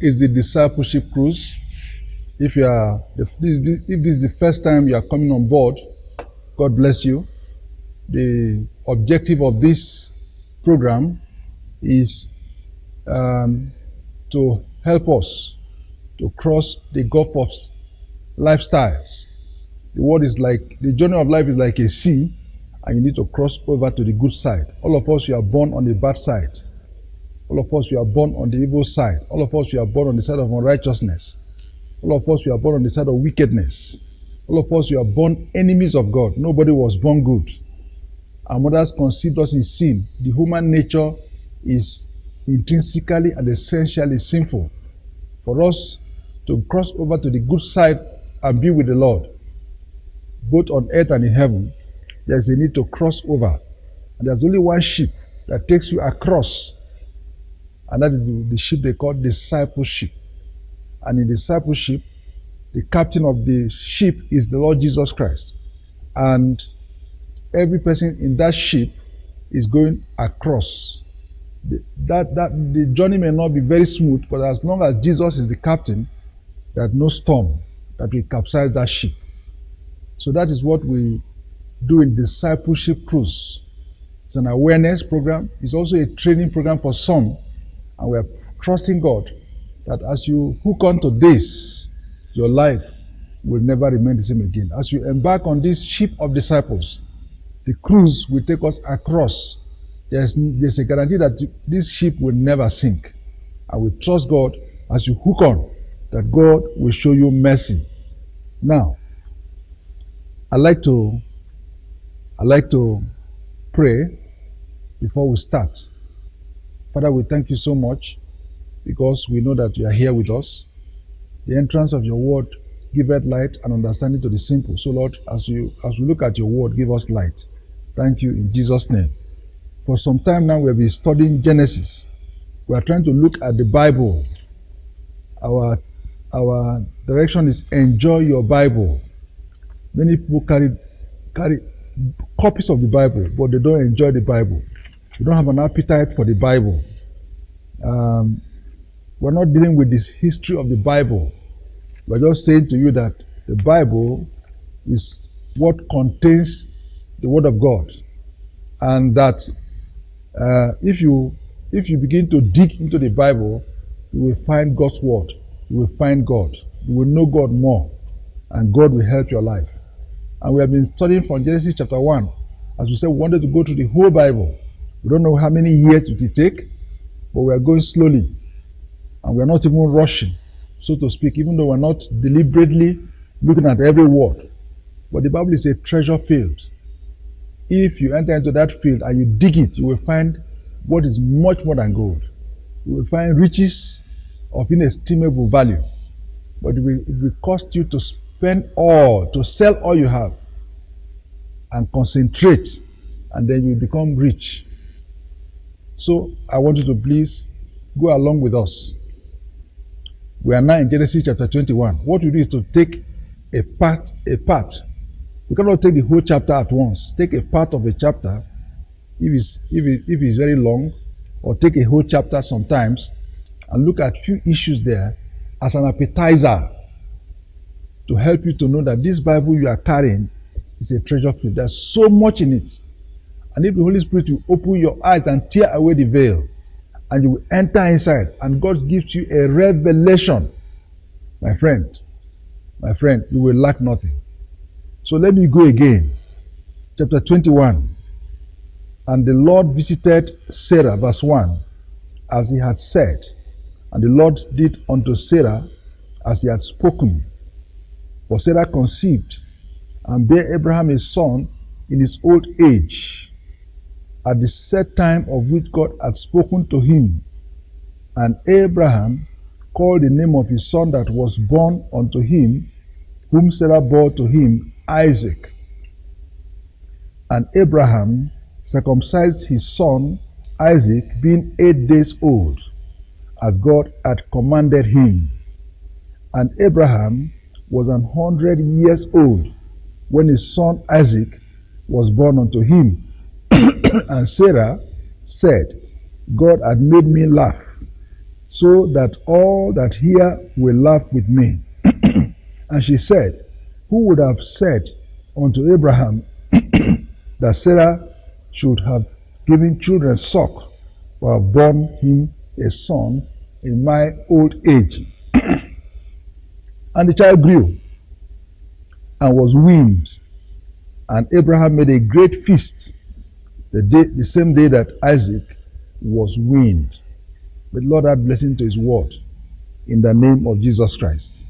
is the Discipleship Cruise. If this is the first time you are coming on board, God bless you. The objective of this program is to help us to cross the gulf of lifestyles. The journey of life is like a sea, and you need to cross over to the good side. All of us, you are born on the bad side. All of us, you are born on the evil side. All of us, you are born on the side of unrighteousness. All of us, you are born on the side of wickedness. All of us, you are born enemies of God. Nobody was born good. Our mothers conceived us in sin. The human nature is intrinsically and essentially sinful. For us to cross over to the good side and be with the Lord, both on earth and in heaven, there's a need to cross over. And there's only one ship that takes you across, and that is the ship they call discipleship. And in discipleship, the captain of the ship is the Lord Jesus Christ. And every person in that ship is going across. The journey may not be very smooth, but as long as Jesus is the captain, there's no storm that will capsize that ship. So that is what we do in Discipleship Cruise. It's an awareness program. It's also a training program for some. And we are trusting God that as you hook onto this, your life will never remain the same again. As you embark on this ship of disciples, the cruise will take us across. There's a guarantee that this ship will never sink. And we trust God as you hook on, that God will show you mercy. Now, I like to pray before we start. Father, we thank you so much because we know that you are here with us. The entrance of your word giveth light and understanding to the simple. So Lord, as we look at your word, give us light. Thank you in Jesus' name. For some time now we have been studying Genesis. We are trying to look at the Bible. Our direction is enjoy your Bible. Many people carry copies of the Bible, but they don't enjoy the Bible. They don't have an appetite for the Bible. We're not dealing with this history of the Bible. We're just saying to you that the Bible is what contains the Word of God, and that if you begin to dig into the Bible, you will find God's Word. You will find God. You will know God more, and God will help your life. And we have been studying from Genesis chapter 1. As we said, we wanted to go through the whole Bible. We don't know how many years it will take, but we are going slowly. And we are not even rushing, so to speak, even though we're not deliberately looking at every word. But the Bible is a treasure field. If you enter into that field and you dig it, you will find what is much more than gold. You will find riches of inestimable value. But it will cost you to sell all you have and concentrate, and then you become rich. So I want you to please go along with us. We are now in Genesis chapter 21. What we do is to take a part. We cannot take the whole chapter at once. Take a part of a chapter, if it's very long, or take a whole chapter sometimes, and look at few issues there as an appetizer to help you to know that this Bible you are carrying is a treasure field. There's so much in it. And if the Holy Spirit will open your eyes and tear away the veil, and you will enter inside, and God gives you a revelation, my friend, you will lack nothing. So let me go again. Chapter 21. And the Lord visited Sarah, verse 1, as he had said. And the Lord did unto Sarah as he had spoken. For Sarah conceived, and bare Abraham a son in his old age, at the set time of which God had spoken to him. And Abraham called the name of his son that was born unto him, whom Sarah bore to him, Isaac. And Abraham circumcised his son Isaac, being 8 days old, as God had commanded him. And Abraham was 100 years old when his son Isaac was born unto him. And Sarah said, God had made me laugh, so that all that hear will laugh with me. And she said, who would have said unto Abraham that Sarah should have given children suck, or have borne him a son in my old age? And the child grew and was weaned, and Abraham made a great feast the same day that Isaac was weaned. May the Lord add blessing to his word in the name of Jesus Christ.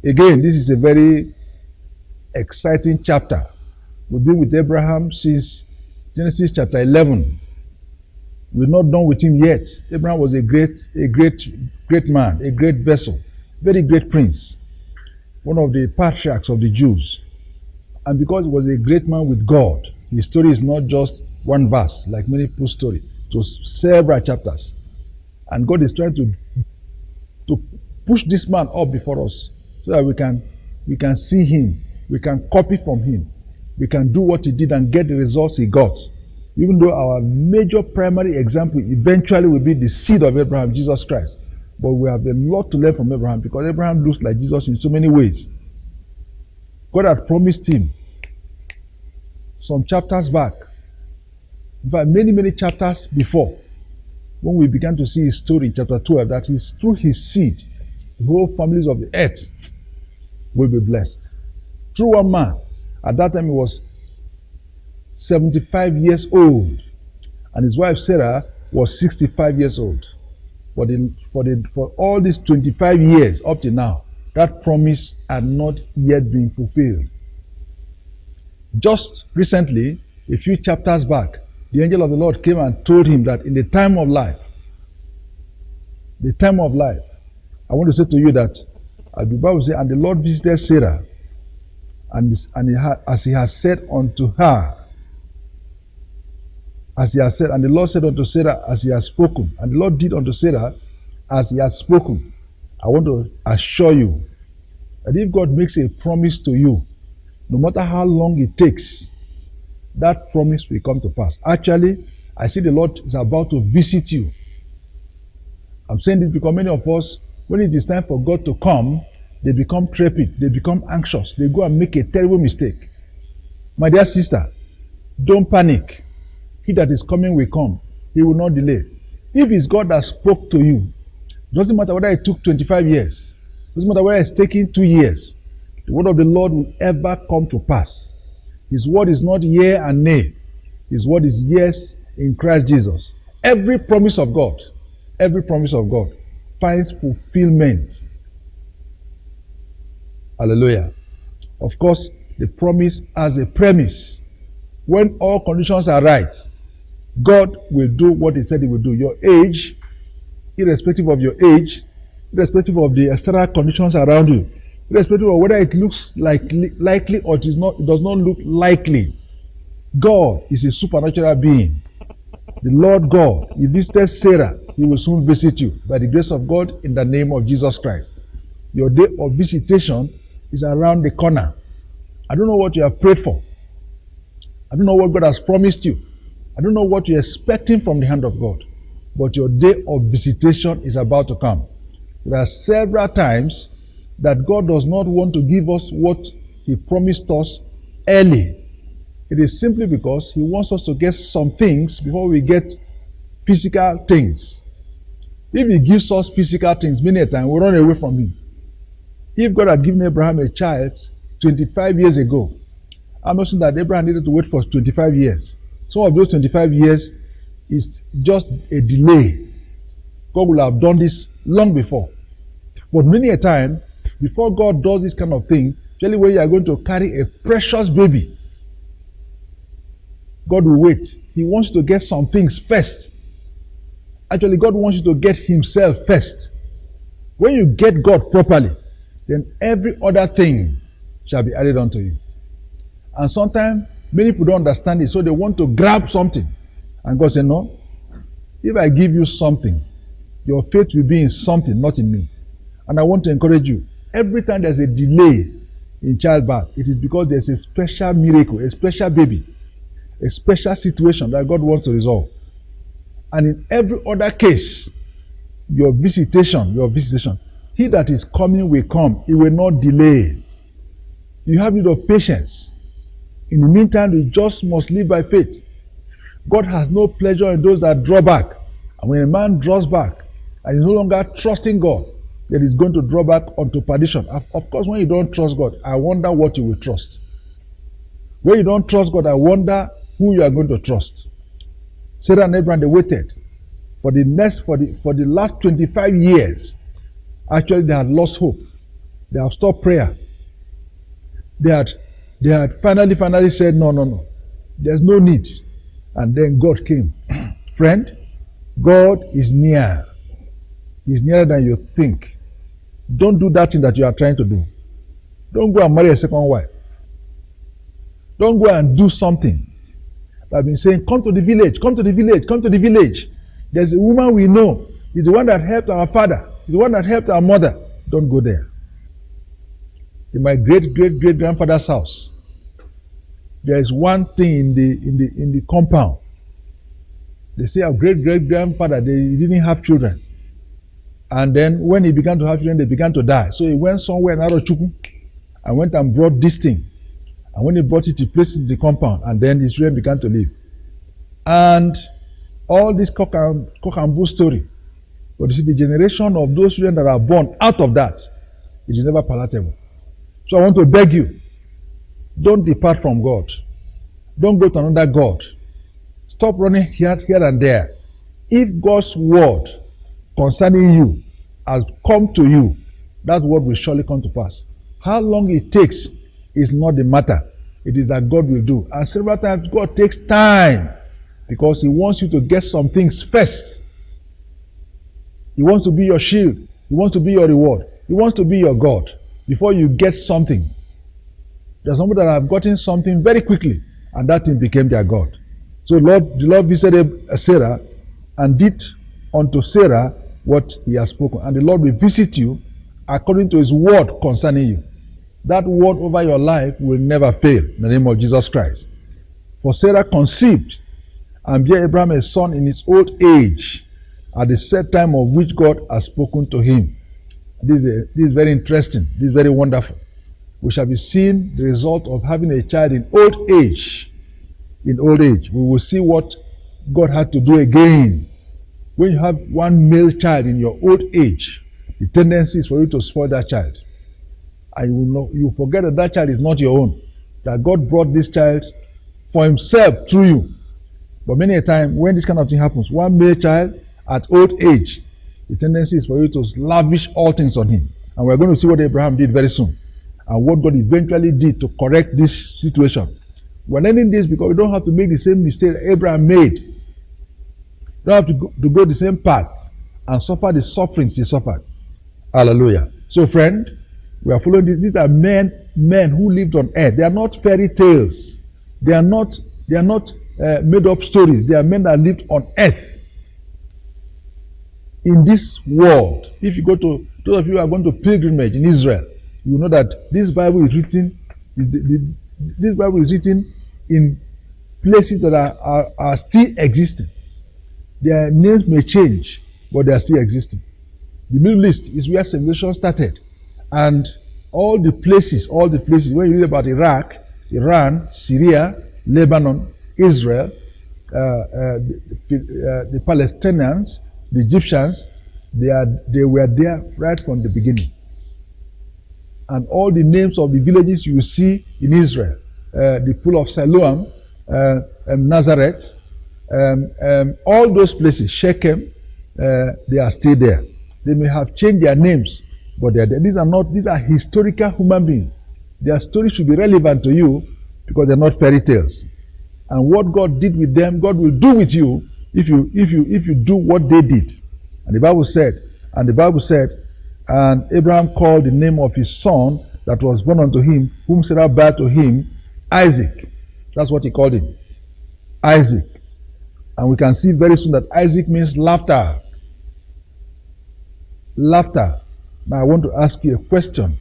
Again, this is a very exciting chapter. We've been with Abraham since Genesis chapter 11. We're not done with him yet. Abraham was a great man, a great vessel, very great prince, one of the patriarchs of the Jews. And because he was a great man with God, his story is not just one verse, like many people's story. It was several chapters. And God is trying to push this man up before us so that we can see him, we can copy from him, we can do what he did and get the results he got. Even though our major primary example eventually will be the seed of Abraham, Jesus Christ. But we have a lot to learn from Abraham, because Abraham looks like Jesus in so many ways. God had promised him some chapters back, in fact many chapters before, when we began to see his story in chapter 12, that through his seed, the whole families of the earth will be blessed. Through one man. At that time he was 75 years old, and his wife Sarah was 65 years old. For all these 25 years up to now, that promise had not yet been fulfilled. Just recently, a few chapters back, the angel of the Lord came and told him that in the time of life, I want to say to you that the Bible says, and the Lord visited Sarah, and as he has said unto her, as he has said, and the Lord said unto Sarah as he has spoken, and the Lord did unto Sarah as he had spoken. I want to assure you that if God makes a promise to you, no matter how long it takes, that promise will come to pass. Actually, I see the Lord is about to visit you. I'm saying this because many of us, when it is time for God to come, they become trepid, they become anxious, they go and make a terrible mistake. My dear sister, don't panic. He that is coming will come. He will not delay. If it's God that spoke to you, it doesn't matter whether it took 25 years, it doesn't matter whether it's taking 2 years, the word of the Lord will ever come to pass. His word is not yea and nay. His word is yes in Christ Jesus. Every promise of God finds fulfillment. Hallelujah. Of course, the promise has a premise. When all conditions are right, God will do what he said he will do. Your age, irrespective of your age, irrespective of the external conditions around you, irrespective of whether it looks likely or it does not look likely, God is a supernatural being. The Lord God, he visited Sarah, he will soon visit you by the grace of God in the name of Jesus Christ. Your day of visitation is around the corner. I don't know what you have prayed for. I don't know what God has promised you. I don't know what you're expecting from the hand of God. But your day of visitation is about to come. There are several times that God does not want to give us what he promised us early. It is simply because he wants us to get some things before we get physical things. If he gives us physical things, many a time we run away from him. If God had given Abraham a child 25 years ago, I'm not saying that Abraham needed to wait for 25 years. Some of those 25 years is just a delay. God will have done this long before. But many a time, before God does this kind of thing, especially when you are going to carry a precious baby, God will wait. He wants you to get some things first. Actually, God wants you to get himself first. When you get God properly, then every other thing shall be added unto you. And sometimes, many people don't understand it, so they want to grab something. And God said, no, if I give you something, your faith will be in something, not in me. And I want to encourage you, every time there's a delay in childbirth, it is because there's a special miracle, a special baby, a special situation that God wants to resolve. And in every other case, your visitation. He that is coming will come. He will not delay. You have need of patience. In the meantime, you just must live by faith. God has no pleasure in those that draw back. And when a man draws back and is no longer trusting God, then he's going to draw back unto perdition. Of course, when you don't trust God, I wonder what you will trust. When you don't trust God, I wonder who you are going to trust. Sarah and Abraham, they waited for the last 25 years. Actually, they had lost hope. They have stopped prayer. They had finally said, no. There's no need. And then God came. Friend, God is near. He's nearer than you think. Don't do that thing that you are trying to do. Don't go and marry a second wife. Don't go and do something. I've been saying, come to the village, come to the village, come to the village. There's a woman we know. He's the one that helped our father. He's the one that helped our mother. Don't go there. In my great-great-great-grandfather's house, there is one thing in the compound. They say our great-great-grandfather, he didn't have children. And then when he began to have children, they began to die. So he went somewhere in Arochukwu and went and brought this thing. And when he brought it, he placed it in the compound. And then his children began to live. And all this cock and bull story. But you see, the generation of those children that are born out of that, it is never palatable. So I want to beg you, don't depart from God. Don't go to another God. Stop running here and there. If God's word concerning you has come to you, that word will surely come to pass. How long it takes is not the matter. It is that God will do. And several times God takes time because He wants you to get some things first. He wants to be your shield. He wants to be your reward. He wants to be your God before you get something. There's somebody that have gotten something very quickly, and that thing became their God. So the Lord visited Sarah and did unto Sarah what He has spoken. And the Lord will visit you according to His word concerning you. That word over your life will never fail in the name of Jesus Christ. For Sarah conceived and bare Abraham a son in his old age at the set time of which God has spoken to him. This is very interesting. This is very wonderful. We shall be seeing the result of having a child in old age. In old age, we will see what God had to do again. When you have one male child in your old age, the tendency is for you to spoil that child. And you forget that that child is not your own. That God brought this child for Himself through you. But many a time, when this kind of thing happens, one male child at old age, the tendency is for you to lavish all things on him. And we're going to see what Abraham did very soon. And what God eventually did to correct this situation. We're learning this because we don't have to make the same mistake Abraham made. You don't have to go the same path and suffer the sufferings he suffered. Hallelujah. So friend, we are following this. These are men who lived on earth. They are not fairy tales. They are not made up stories. They are men that lived on earth. In this world, if you go to, those of you who are going to pilgrimage in Israel, you know that this Bible is written. This Bible is written in places that are still existing. Their names may change, but they are still existing. The Middle East is where civilization started. And all the places, when you read about Iraq, Iran, Syria, Lebanon, Israel, the Palestinians, the Egyptians, they were there right from the beginning. And all the names of the villages you see in Israel, the pool of Siloam, Nazareth, all those places, Shechem, they are still there. They may have changed their names, but they are there. These are historical human beings. Their story should be relevant to you because they're not fairy tales. And what God did with them, God will do with you if you do what they did. And the Bible said, and Abraham called the name of his son that was born unto him, whom Sarah bare to him, Isaac. That's what he called him. Isaac. And we can see very soon that Isaac means laughter. Laughter. Now I want to ask you a question.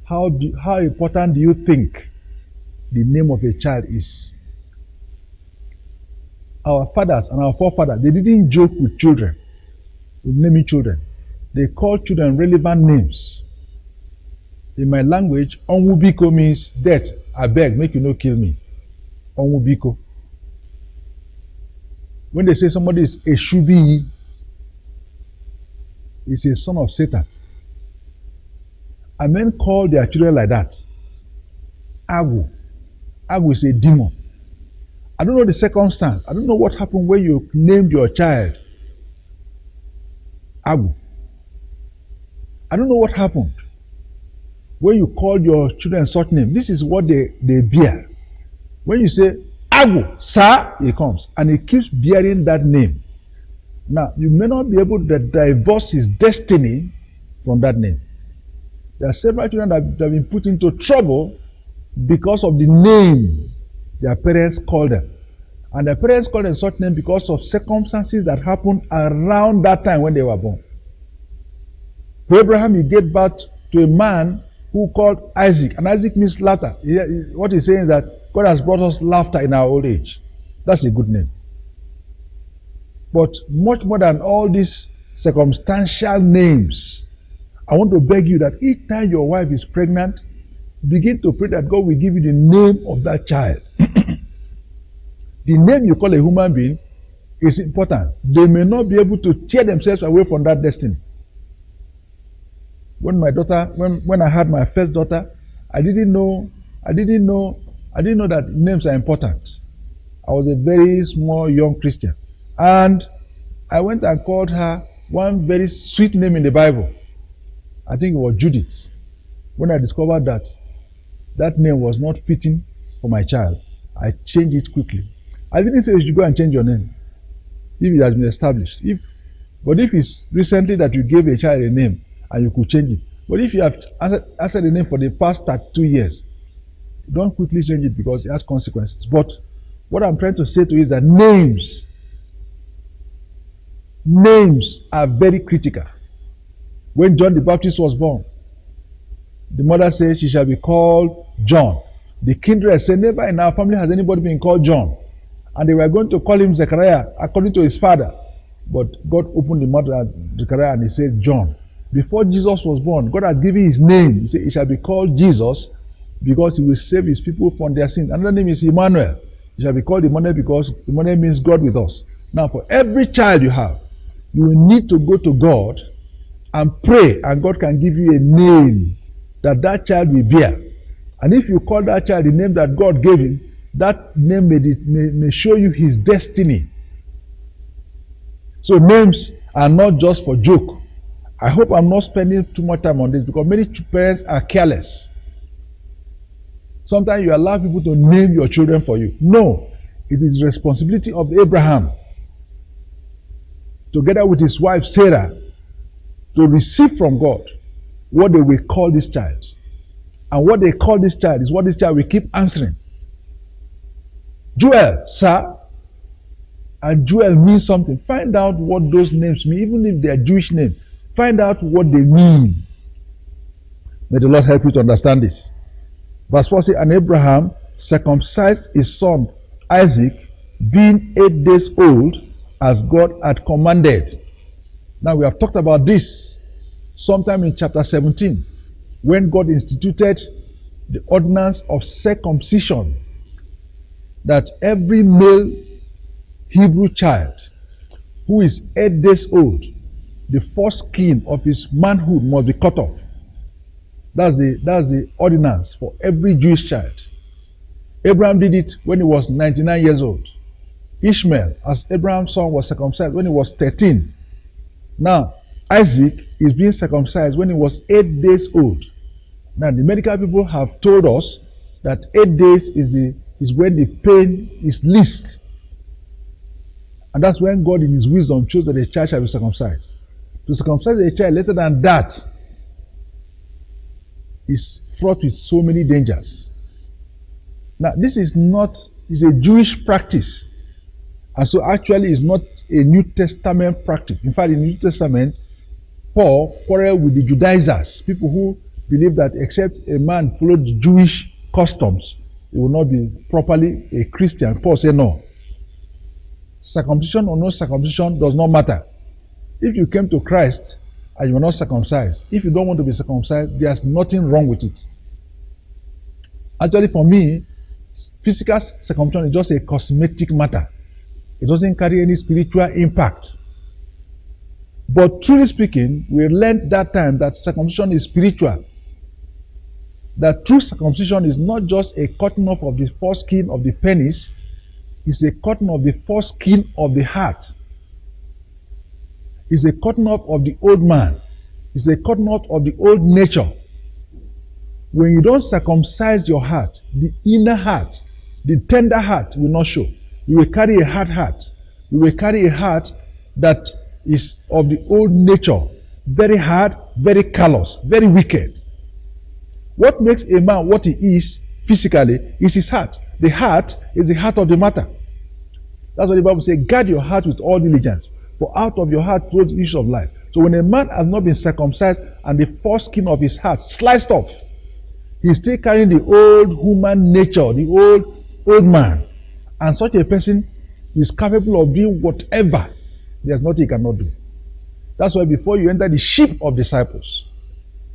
How important do you think the name of a child is? Our fathers and our forefathers, they didn't joke with children. with naming children. They call children relevant names. In my language, Onwubiko means death. I beg, make you no kill me. Onwubiko. When they say somebody is a Shubi, it's a son of Satan. And men call their children like that. Agu. Agu is a demon. I don't know the circumstance. I don't know what happened when you named your child Agu. I don't know what happened when you called your children such name. This is what they bear. When you say Agu, sir, he comes and he keeps bearing that name. Now, you may not be able to divorce his destiny from that name. There are several children that have been put into trouble because of the name their parents called them. And their parents called them such name because of circumstances that happened around that time when they were born. For Abraham, he gave birth to a man who called Isaac. And Isaac means laughter. What he's saying is that God has brought us laughter in our old age. That's a good name. But much more than all these circumstantial names, I want to beg you that each time your wife is pregnant, begin to pray that God will give you the name of that child. The name you call a human being is important. They may not be able to tear themselves away from that destiny. When I had my first daughter, I didn't know that names are important. I was a very small young Christian. And I went and called her one very sweet name in the Bible. I think it was Judith. When I discovered that name was not fitting for my child, I changed it quickly. I didn't say you should go and change your name if it has been established. But if it's recently that you gave a child a name and you could change it. But if you have answered the name for the past 32 years, don't quickly change it because it has consequences. But what I'm trying to say to you is that names are very critical. When John the Baptist was born, the mother said she shall be called John. The kindred said, never in our family has anybody been called John. And they were going to call him Zechariah according to his father. But God opened the mouth of Zechariah and he said John. Before Jesus was born, God had given his name. He said he shall be called Jesus because he will save his people from their sins. Another name is Emmanuel. He shall be called Emmanuel because Emmanuel means God with us. Now for every child you have, you will need to go to God and pray, and God can give you a name that child will bear. And if you call that child the name that God gave him, that name may show you his destiny. So names are not just for joke. I hope I'm not spending too much time on this because many parents are careless. Sometimes you allow people to name your children for you. No, it is the responsibility of Abraham, together with his wife Sarah, to receive from God what they will call this child. And what they call this child is what this child will keep answering. Joel, sir. And Joel means something. Find out what those names mean, even if they are Jewish names. Find out what they mean. May the Lord help you to understand this. Verse 4 says, and Abraham circumcised his son Isaac, being 8 days old, as God had commanded. Now we have talked about this sometime in chapter 17, when God instituted the ordinance of circumcision, that every male Hebrew child who is 8 days old, the foreskin of his manhood must be cut off. That's the ordinance for every Jewish child. Abraham did it when he was 99 years old. Ishmael, as Abraham's son, was circumcised when he was 13. Now, Isaac is being circumcised when he was 8 days old. Now, the medical people have told us that 8 days is when the pain is least. And that's when God in his wisdom chose that a child shall be circumcised. To circumcise a child later than that is fraught with so many dangers. Now, this is a Jewish practice. And so actually it's not a New Testament practice. In fact, in the New Testament, Paul quarreled with the Judaizers, people who believe that except a man followed the Jewish customs, he will not be properly a Christian. Paul said no. Circumcision or no circumcision does not matter. If you came to Christ and you were not circumcised, if you don't want to be circumcised, there's nothing wrong with it. Actually, for me, physical circumcision is just a cosmetic matter. It doesn't carry any spiritual impact. But truly speaking, we learned that time that circumcision is spiritual. That true circumcision is not just a cutting off of the foreskin of the penis, it's a cutting of the foreskin of the heart. It's a cutting off of the old man. It's a cutting off of the old nature. When you don't circumcise your heart, the inner heart, the tender heart will not show. You will carry a hard heart. You will carry a heart that is of the old nature, very hard, very callous, very wicked. What makes a man what he is physically is his heart. The heart is the heart of the matter. That's what the Bible says, guard your heart with all diligence, for out of your heart flows the issue of life. So when a man has not been circumcised and the foreskin of his heart sliced off, he's still carrying the old human nature, the old man. And such a person is capable of doing whatever. There's nothing he cannot do. That's why before you enter the ship of disciples,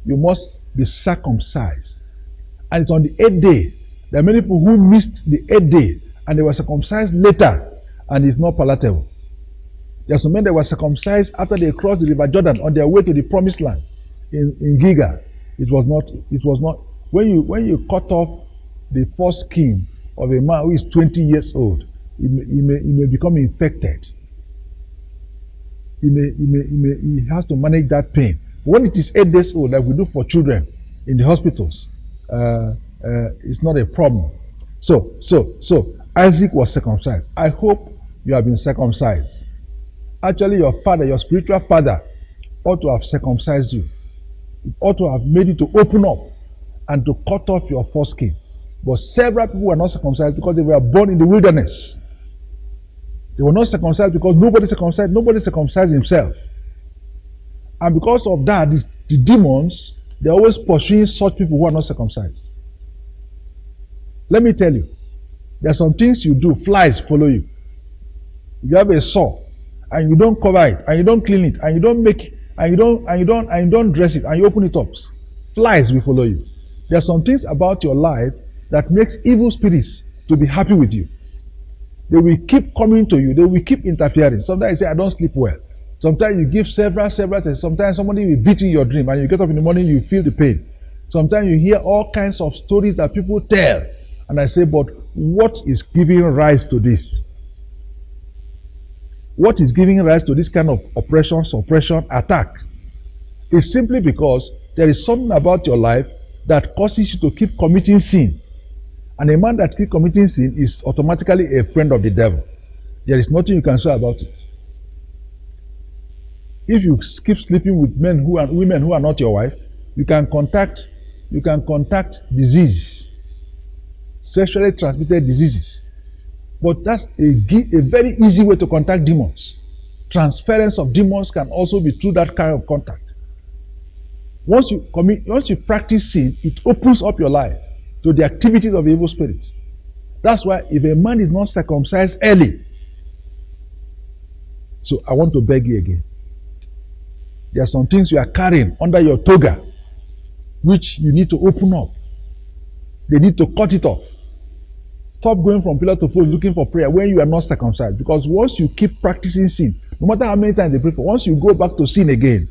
you must be circumcised. And it's on the 8th day. There are many people who missed the 8th day and they were circumcised later, and it's not palatable. There are some men that were circumcised after they crossed the river Jordan on their way to the promised land in Gilgal. It was not. When you cut off the foreskin of a man who is 20 years old, he may become infected. He has to manage that pain. When it is 8 days old, like we do for children in the hospitals, it's not a problem. So Isaac was circumcised. I hope you have been circumcised. Actually, your father, your spiritual father, ought to have circumcised you. It ought to have made you to open up and to cut off your foreskin. But several people were not circumcised because they were born in the wilderness. They were not circumcised because nobody circumcised himself. And because of that, the demons, they're always pursuing such people who are not circumcised. Let me tell you, there are some things you do, flies follow you. You have a saw, and you don't cover it, and you don't clean it, and you don't make it, and you don't dress it, and you open it up. Flies will follow you. There are some things about your life that makes evil spirits to be happy with you. They will keep coming to you. They will keep interfering. Sometimes you say, I don't sleep well. Sometimes you give several tests. Sometimes somebody will beat you in your dream, and you get up in the morning, you feel the pain. Sometimes you hear all kinds of stories that people tell. And I say, but what is giving rise to this? What is giving rise to this kind of oppression, suppression, attack? It's simply because there is something about your life that causes you to keep committing sin. And a man that keeps committing sin is automatically a friend of the devil. There is nothing you can say about it. If you keep sleeping with women who are not your wife, you can contact disease, sexually transmitted diseases. But that's a very easy way to contact demons. Transference of demons can also be through that kind of contact. Once you practice sin, it opens up your life to the activities of evil spirits. That's why if a man is not circumcised early, so I want to beg you again. There are some things you are carrying under your toga, which you need to open up. They need to cut it off. Stop going from pillar to post looking for prayer when you are not circumcised. Because once you keep practicing sin, no matter how many times they pray for, once you go back to sin again,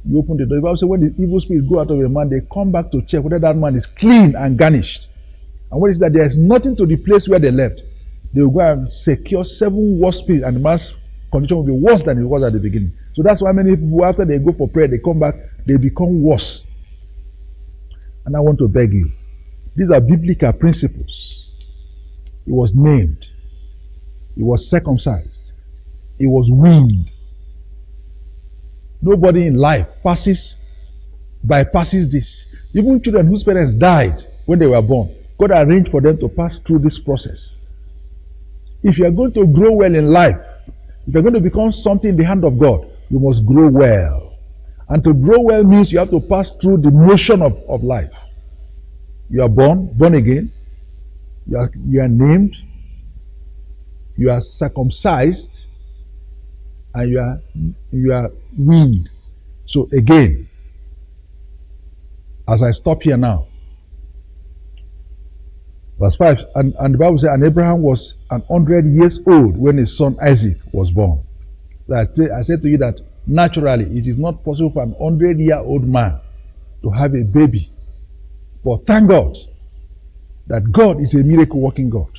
you open the door. The Bible says when the evil spirits go out of a man, they come back to check whether that man is clean and garnished. And what is that? There is nothing to the place where they left. They will go and secure 7 worse spirits, and the man's condition will be worse than it was at the beginning. So that's why many people, after they go for prayer, they come back, they become worse. And I want to beg you, these are biblical principles. He was named. He was circumcised. He was weaned. Nobody in life bypasses this. Even children whose parents died when they were born, God arranged for them to pass through this process. If you are going to grow well in life, if you are going to become something in the hand of God, you must grow well. And to grow well means you have to pass through the motion of life. You are born again. You are named. You are circumcised. and you are weaned. So again, as I stop here now, verse 5, and the Bible says, and Abraham was 100 years old when his son Isaac was born. I said to you that naturally it is not possible for an 100-year-old man to have a baby. But thank God that God is a miracle working God.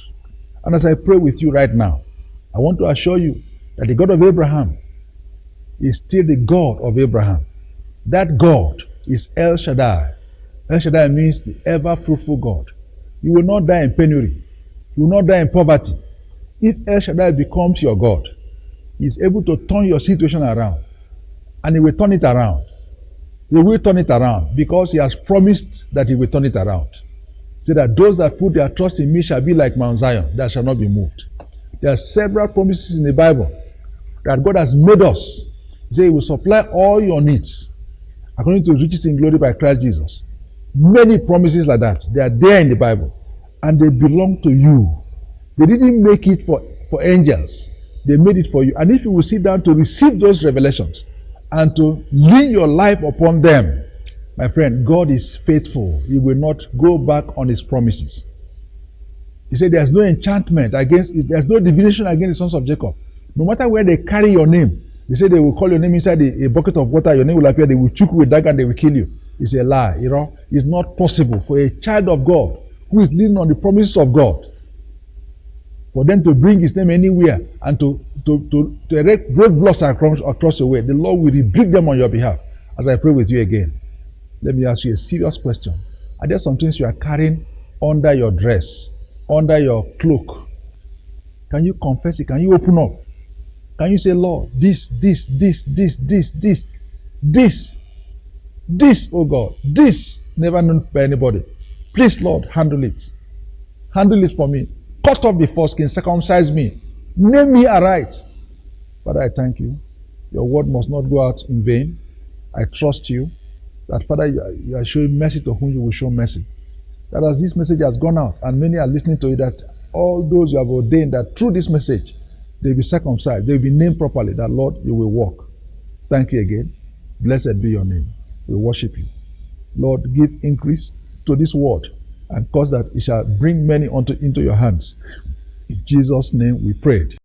And as I pray with you right now, I want to assure you that the God of Abraham is still the God of Abraham. That God is El Shaddai. El Shaddai means the ever fruitful God. You will not die in penury. You will not die in poverty. If El Shaddai becomes your God, He is able to turn your situation around. And He will turn it around. He will turn it around because He has promised that He will turn it around. So that those that put their trust in me shall be like Mount Zion, that shall not be moved. There are several promises in the Bible that God has made us. He said He will supply all your needs according to riches in glory by Christ Jesus. Many promises like that. They are there in the Bible. And they belong to you. They didn't make it for angels. They made it for you. And if you will sit down to receive those revelations and to lean your life upon them, my friend, God is faithful. He will not go back on His promises. He said there's no enchantment against it. There's no divination against the sons of Jacob. No matter where they carry your name, they say they will call your name inside a bucket of water, your name will appear, they will choke you with dagger and they will kill you. It's a lie. You know, it's not possible for a child of God who is leaning on the promises of God, for them to bring His name anywhere and to erect roadblocks across the way. The Lord will rebuke them on your behalf. As I pray with you again, let me ask you a serious question. Are there some things you are carrying under your dress, under your cloak? Can you confess it? Can you open up? Can you say, Lord, this, oh God, this, never known by anybody. Please, Lord, handle it. Handle it for me. Cut off the foreskin, circumcise me. Name me aright. Father, I thank you. Your word must not go out in vain. I trust you that, Father, you are showing mercy to whom you will show mercy. That as this message has gone out and many are listening to it, that all those you have ordained that through this message, they will be circumcised, they will be named properly, that, Lord, you will walk. Thank you again. Blessed be your name. We worship you. Lord, give increase to this word and cause that it shall bring many into your hands. In Jesus' name we prayed.